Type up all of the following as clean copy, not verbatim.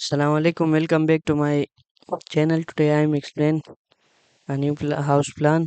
Assalamu alaikum. Welcome back to my channel. Today I am explain a new house plan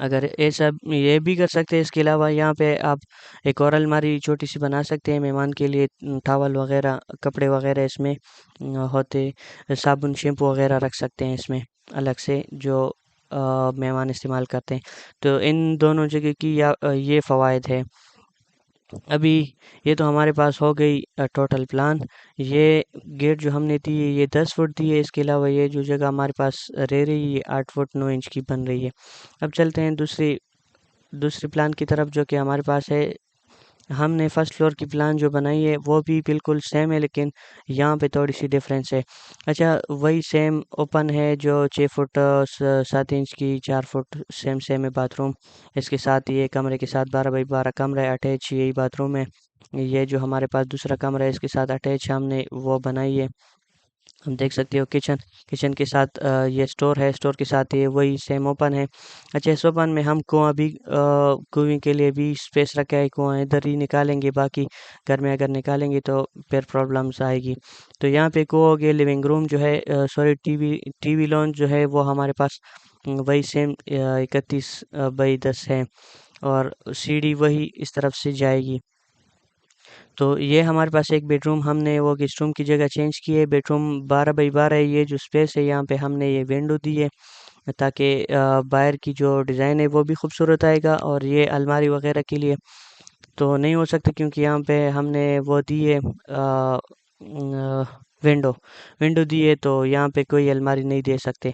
اگر ایسا یہ بھی کر سکتے ہیں، اس کے علاوہ یہاں پہ آپ ایک اور الماری چھوٹی سی بنا سکتے ہیں مہمان کے لیے، ٹاول وغیرہ کپڑے وغیرہ اس میں ہوتے، صابن شیمپو وغیرہ رکھ سکتے ہیں اس میں الگ سے، جو مہمان استعمال کرتے ہیں۔ تو ان دونوں جگہ کی یہ فوائد ہے۔ ابھی یہ تو ہمارے پاس ہو گئی ٹوٹل پلان۔ یہ گیٹ جو ہم نے دی ہے یہ 10 فٹ دی ہے، اس کے علاوہ یہ جو جگہ ہمارے پاس رہ رہی ہے یہ 8 فٹ 9 انچ کی بن رہی ہے۔ اب چلتے ہیں دوسری پلان کی طرف جو کہ ہمارے پاس ہے۔ ہم نے فرسٹ فلور کی پلان جو بنائی ہے وہ بھی بالکل سیم ہے، لیکن یہاں پہ تھوڑی سی ڈفرینس ہے۔ اچھا، وہی سیم اوپن ہے جو 6 فٹ 7 انچ کی، 4 فٹ سیم ہے باتھ روم، اس کے ساتھ یہ کمرے کے ساتھ 12 بائی 12 کمرہ ہے، اٹیچ یہی باتھ روم ہے۔ یہ جو ہمارے پاس دوسرا کمرہ ہے اس کے ساتھ اٹیچ ہم نے وہ بنائی ہے۔ ہم دیکھ سکتے ہو کچن کے ساتھ یہ سٹور ہے، سٹور کے ساتھ یہ وہی سیم اوپن ہے۔ اچھا، اس اوپن میں ہم کنواں بھی کنویں کے لیے بھی اسپیس رکھا ہے، کنواں ادھر ہی نکالیں گے، باقی گھر میں اگر نکالیں گے تو پھر پرابلمس آئے گی۔ تو یہاں پہ کنواں ہو گیا، لیونگ روم جو ہے سوری ٹی وی لانچ جو ہے وہ ہمارے پاس وہی سیم 31 بائی 10 ہے، اور سیڑھی وہی اس طرف سے جائے گی۔ تو یہ ہمارے پاس ایک بیڈ روم، ہم نے وہ گیسٹ روم کی جگہ چینج کی ہے، بیڈ روم 12 بائی 12 ہے۔ یہ جو اسپیس ہے یہاں پہ ہم نے یہ ونڈو دی ہے تاکہ باہر کی جو ڈیزائن ہے وہ بھی خوبصورت آئے گا، اور یہ الماری وغیرہ کے لیے تو نہیں ہو سکتا کیونکہ یہاں پہ ہم نے وہ دی ہے ونڈو ونڈو دی ہے، تو یہاں پہ کوئی الماری نہیں دے سکتے۔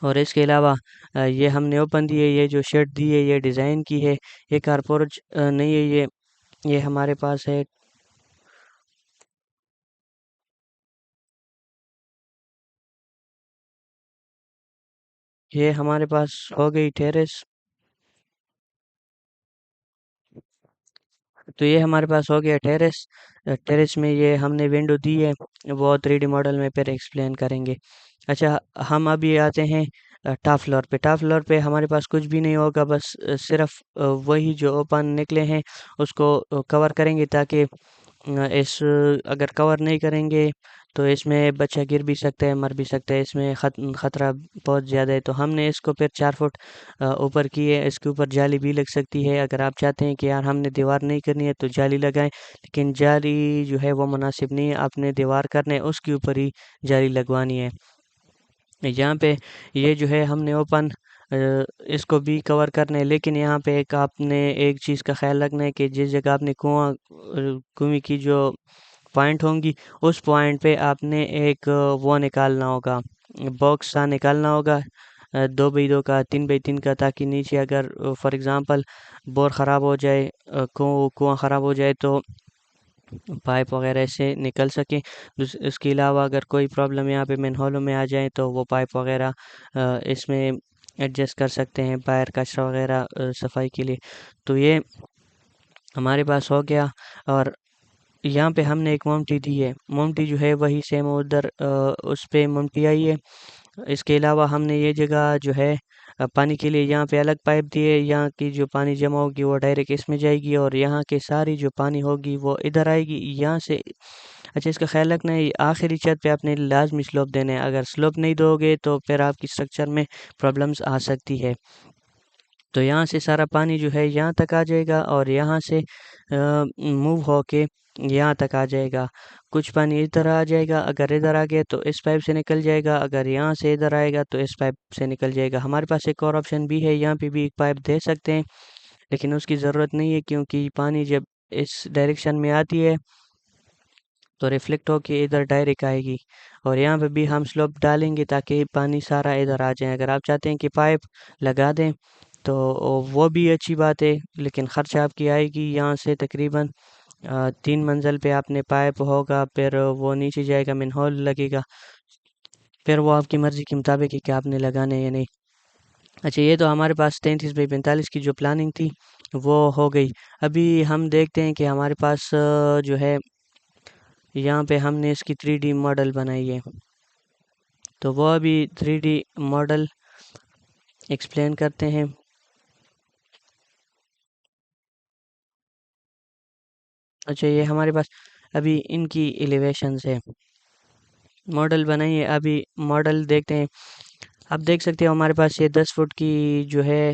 اور اس کے علاوہ یہ ہم نے اوپن دی ہے، یہ جو شیڈ دی ہے یہ ڈیزائن کی ہے، یہ کارپورج نہیں ہے، یہ ہمارے پاس ہے۔ یہ ہمارے پاس ہو گئی ٹیرس۔ تو یہ ہمارے پاس ہو گیا ٹیرس۔ ٹیرس میں یہ ہم نے ونڈو دی ہے، وہ 3D ماڈل میں پھر ایکسپلین کریں گے۔ اچھا، ہم ابھی آتے ہیں ٹاپ فلور پہ۔ ٹاپ فلور پہ ہمارے پاس کچھ بھی نہیں ہوگا، بس صرف وہی جو اوپن نکلے ہیں اس کو کور کریں گے، تاکہ اس اگر کور نہیں کریں گے تو اس میں بچہ گر بھی سکتا ہے، مر بھی سکتا ہے، اس میں خطرہ بہت زیادہ ہے۔ تو ہم نے اس کو پھر 4 فٹ اوپر کی ہے، اس کے اوپر جالی بھی لگ سکتی ہے۔ اگر آپ چاہتے ہیں کہ یار ہم نے دیوار نہیں کرنی ہے تو جالی لگائیں، لیکن جالی جو ہے وہ مناسب نہیں ہے، آپ نے دیوار کرنا ہے اس کے اوپر ہی جالی لگوانی ہے۔ یہاں پہ یہ جو ہے ہم نے اوپن اس کو بھی کور کرنا ہے، لیکن یہاں پہ آپ نے ایک چیز کا خیال رکھنا ہے کہ جس جگہ آپ نے کنویں کی جو پوائنٹ ہوں گی اس پوائنٹ پہ آپ نے ایک وہ نکالنا ہوگا، باکس سا نکالنا ہوگا، 2 بائی 2 کا، 3 بائی 3 کا، تاکہ نیچے اگر فار ایگزامپل بور خراب ہو جائے، کنواں خراب ہو جائے تو پائپ وغیرہ سے نکل سکیں۔ اس کے علاوہ اگر کوئی پرابلم یہاں پہ مین ہولوں میں آ جائیں تو وہ پائپ وغیرہ اس میں ایڈجسٹ کر سکتے ہیں، باہر کچرا وغیرہ صفائی کے لیے۔ تو یہ ہمارے پاس ہو گیا، اور یہاں پہ ہم نے ایک مومٹی دی ہے، مومٹی جو ہے وہی سیم ادھر اس پہ مومٹی آئی ہے۔ اس کے علاوہ ہم نے یہ جگہ جو ہے پانی کے لیے یہاں پہ الگ پائپ دی ہے، یہاں کی جو پانی جمع ہوگی وہ ڈائریکٹ اس میں جائے گی، اور یہاں کے ساری جو پانی ہوگی وہ ادھر آئے گی یہاں سے۔ اچھا، اس کا خیال رکھنا ہے آخری چھت پہ آپ نے لازمی سلوپ دینا ہے، اگر سلوپ نہیں دو گے تو پھر آپ کی اسٹرکچر میں پرابلمس آ سکتی ہے۔ تو یہاں سے سارا پانی جو ہے یہاں تک آ جائے گا، اور یہاں سے موو ہو کے یہاں تک آ جائے گا۔ کچھ پانی ادھر آ جائے گا، اگر ادھر آ گیا تو اس پائپ سے نکل جائے گا، اگر یہاں سے ادھر آئے گا تو اس پائپ سے نکل جائے گا۔ ہمارے پاس ایک اور آپشن بھی ہے، یہاں پہ بھی ایک پائپ دے سکتے ہیں، لیکن اس کی ضرورت نہیں ہے کیونکہ پانی جب اس ڈائریکشن میں آتی ہے تو ریفلیکٹ ہو کے ادھر ڈائریکٹ آئے گی، اور یہاں پہ بھی ہم سلوپ ڈالیں گے تاکہ پانی سارا ادھر آ جائے۔ اگر آپ چاہتے ہیں کہ پائپ لگا دیں تو وہ بھی اچھی بات ہے، لیکن خرچ آپ کی آئے گی یہاں سے تقریباً 3 منزل پہ آپ نے پائپ ہوگا، پھر وہ نیچے جائے گا، مین ہول لگے گا، پھر وہ آپ کی مرضی کے مطابق ہے کہ آپ نے لگانے یا نہیں۔ اچھا، یہ تو ہمارے پاس 33 بائی 45 کی جو پلاننگ تھی وہ ہو گئی۔ ابھی ہم دیکھتے ہیں کہ ہمارے پاس جو ہے یہاں پہ ہم نے اس کی 3D ماڈل بنائی ہے، تو وہ ابھی 3D ماڈل ایکسپلین کرتے ہیں۔ اچھا، یہ ہمارے پاس ابھی ان کی ایلیویشنز ہے، ماڈل بنائی ہے، ابھی ماڈل دیکھتے ہیں۔ آپ دیکھ سکتے ہو ہمارے پاس یہ 10 فٹ کی جو ہے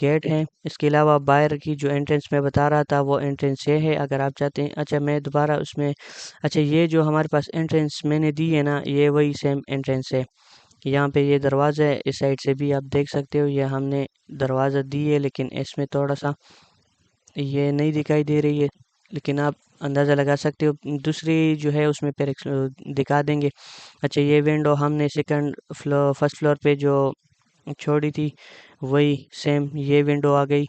گیٹ ہے. اس کے علاوہ باہر کی جو انٹرنس میں بتا رہا تھا وہ انٹرنس یہ ہے. اگر آپ چاہتے ہیں اچھا میں دوبارہ اس میں اچھا یہ جو ہمارے پاس انٹرنس میں نے دی ہے نا یہ وہی سیم انٹرنس ہے. یہاں پہ یہ دروازہ ہے, اس سائڈ سے بھی آپ دیکھ سکتے ہو یہ ہم نے دروازہ دی ہے, لیکن اس میں تھوڑا سا یہ نہیں دکھائی دے رہی ہے, لیکن آپ اندازہ لگا سکتے ہو. دوسری جو ہے اس میں پھر دکھا دیں گے. اچھا یہ ونڈو ہم نے فرسٹ فلور پہ جو چھوڑی تھی وہی سیم یہ ونڈو آ گئی.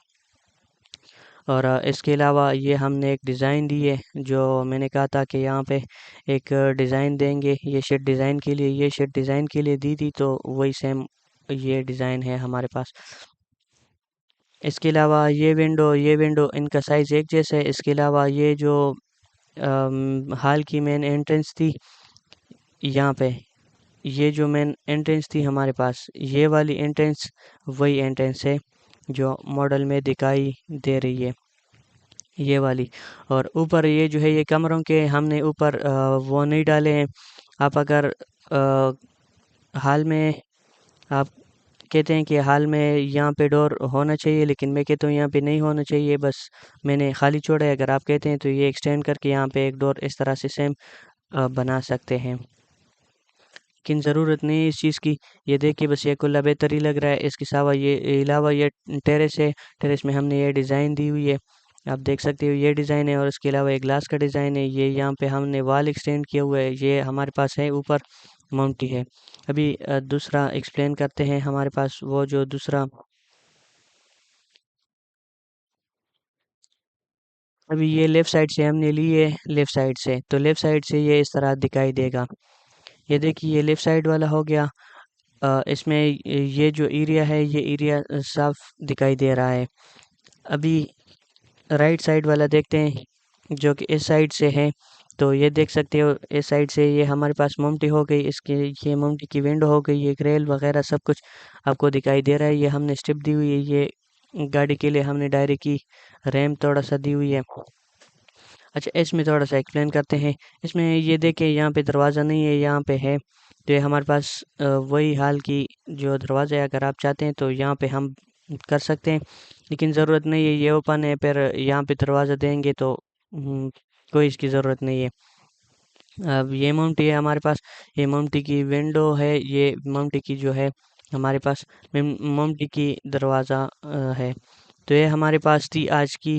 اور اس کے علاوہ یہ ہم نے ایک ڈیزائن دی ہے جو میں نے کہا تھا کہ یہاں پہ ایک ڈیزائن دیں گے, یہ شیٹ ڈیزائن کے لیے, یہ شیٹ ڈیزائن کے لیے دی تھی تو وہی سیم یہ ڈیزائن ہے ہمارے پاس. اس کے علاوہ یہ ونڈو ان کا سائز ایک جیسا ہے. اس کے علاوہ یہ جو ہال کی مین انٹرنس تھی یہاں پہ یہ جو مین انٹرنس تھی ہمارے پاس یہ والی انٹرنس وہی انٹرنس ہے جو ماڈل میں دکھائی دے رہی ہے یہ والی. اور اوپر یہ جو ہے یہ کمروں کے ہم نے اوپر وہ نہیں ڈالے ہیں. آپ اگر حال میں آپ کہتے ہیں کہ حال میں یہاں پہ ڈور ہونا چاہیے, لیکن میں کہتا ہوں یہاں پہ نہیں ہونا چاہیے, بس میں نے خالی چھوڑا ہے. اگر آپ کہتے ہیں تو یہ ایکسٹینڈ کر کے یہاں پہ ایک ڈور اس طرح سے سیم بنا سکتے ہیں, لیکن ضرورت نہیں ہے اس چیز کی. یہ دیکھیے بس یہ کلا بہتر ہی لگ رہا ہے. اس کے علاوہ یہ ٹیرس ہے, ٹیرس میں ہم نے یہ ڈیزائن دی ہوئی ہے, آپ دیکھ سکتے ہو یہ ڈیزائن ہے. اور اس کے علاوہ ایک گلاس کا ڈیزائن ہے, یہ یہاں پہ ہم نے وال ایکسٹینڈ کیا ہوا ہے, یہ ہمارے پاس ہے اوپر ماؤنٹی ہے. ابھی دوسرا ایکسپلین کرتے ہیں. ہمارے پاس وہ جو دوسرا ابھی یہ لیفٹ سائڈ سے ہم نے لی ہے, لیفٹ سائڈ سے تو لیفٹ سائڈ سے یہ اس طرح دکھائی دے گا. یہ دیکھیے یہ لیفٹ سائڈ والا ہو گیا. اس میں یہ جو ایریا ہے یہ ایریا صاف دکھائی دے رہا ہے. ابھی رائٹ سائڈ والا دیکھتے ہیں جو کہ اس سائڈ سے ہے, تو یہ دیکھ سکتے ہو اس سائڈ سے یہ ہمارے پاس مومٹی ہو گئی. اس کی یہ مومٹی کی ونڈو ہو گئی, یہ گریل وغیرہ سب کچھ آپ کو دکھائی دے رہا ہے. یہ ہم نے اسٹپ دی ہوئی ہے, یہ گاڑی کے لیے ہم نے ڈائری کی ریم تھوڑا سا دی ہوئی ہے. اچھا اس میں تھوڑا سا ایکسپلین کرتے ہیں. اس میں یہ دیکھیں یہاں پہ دروازہ نہیں ہے, یہاں پہ ہے. تو یہ ہمارے پاس وہی حال کی جو دروازہ ہے, اگر آپ چاہتے ہیں تو یہاں پہ ہم کر سکتے ہیں, لیکن ضرورت نہیں ہے. یہ اوپن ہے, پھر یہاں پہ دروازہ دیں گے تو کوئی اس کی ضرورت نہیں ہے. اب یہ ماؤنٹی ہے ہمارے پاس, یہ ماؤنٹی کی ونڈو ہے, یہ ماؤنٹی کی جو ہے ہمارے پاس ماؤنٹی کی دروازہ ہے. تو یہ ہمارے پاس تھی آج کی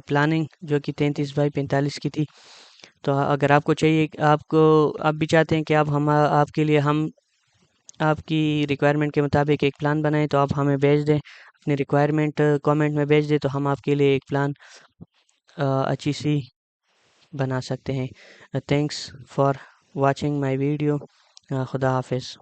پلاننگ جو کہ 33x45 کی تھی. تو اگر آپ کو چاہیے, آپ بھی چاہتے ہیں کہ آپ کے لیے ہم آپ کی ریکوائرمنٹ کے مطابق ایک پلان بنائیں, تو آپ ہمیں بھیج دیں, اپنی ریکوائرمنٹ کامنٹ میں بھیج دیں, تو ہم آپ کے لیے ایک پلان اچھی سی بنا سکتے ہیں. Thanks for watching my video. خدا حافظ.